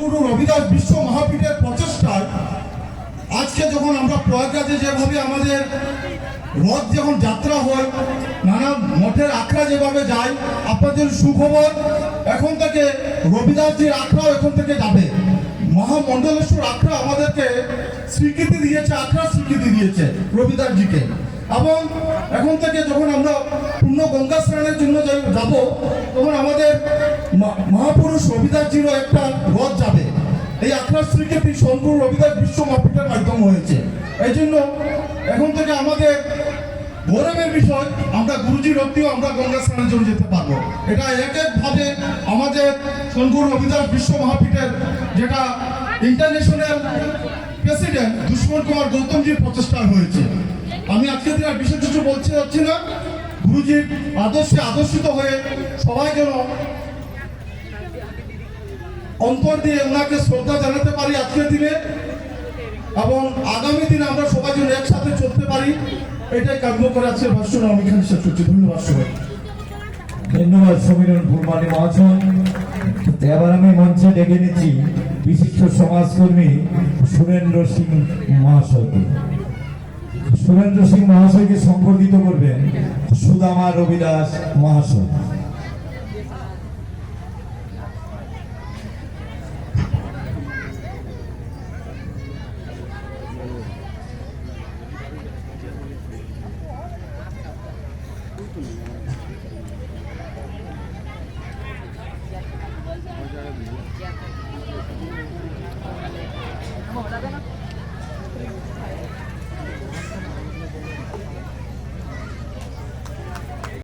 গুরু রবিদাস বিশ্ব মহাপীঠের প্রচেষ্টায় আজকে যখন আমরা প্রয়াগরাজে যেভাবে আমাদের রথ যখন যাত্রা হয়, নানা মঠের আখড়া যেভাবে যায়, আপনাদের সুখবর এখন থেকে রবিদাসজির আখড়াও এখন থেকে যাবে। মহামণ্ডলেশ্বর আখড়া আমাদেরকে স্বীকৃতি দিয়েছে, আখড়া স্বীকৃতি দিয়েছে রবিদাসজিকে। এবং এখন থেকে যখন আমরা পূর্ণ গঙ্গা স্নানের জন্য যাব, তখন আমাদের মহাপুরুষ রবিদাসজিরও একটা রথ যাবে। এই আখড়া স্বীকৃতি সোনপুর রবিদাস বিশ্ব মহাপীঠের মাধ্যমে হয়েছে। এই জন্য এখন থেকে আমাদের গৌরবের বিষয়, আমরা গুরুজির রথেও আমরা গঙ্গা স্নানের জন্য যেতে পারবো। এটা এক একভাবে আমাদের সোনপুর রবিদাস বিশ্ব মহাপীঠের যেটা ইন্টারন্যাশনাল প্রেসিডেন্ট দুষ্মন কুমার গৌতমজির প্রচেষ্টা হয়েছে। আমি আজকে দিন আর বিশেষ কিছু বলতে যাচ্ছি না। গুরুজির আদর্শে আদর্শিত হয়ে সবাই যেন অন্তর দিয়ে ওনাকে শ্রদ্ধা জানাতে পারি আজকের দিনে, এবং আগামী দিনে আমরা সবাই যেন একসাথে চলতে পারি, এটাই কাম্য করে আজকের ভাষণ আমি এখানে শেষ করছি। ধন্যবাদ সবাই। ধন্যবাদ সমীরণ ফুলমালী মহাশয়। এবার আমি মঞ্চে ডেকে নিচ্ছি বিশিষ্ট সমাজকর্মী সুরেন্দ্র সিং মহাশয়কে। সুরেন্দ্র সিং মহাশয়কে সম্পর্কিত করবেন সুদামা রবিদাস মহাশয়।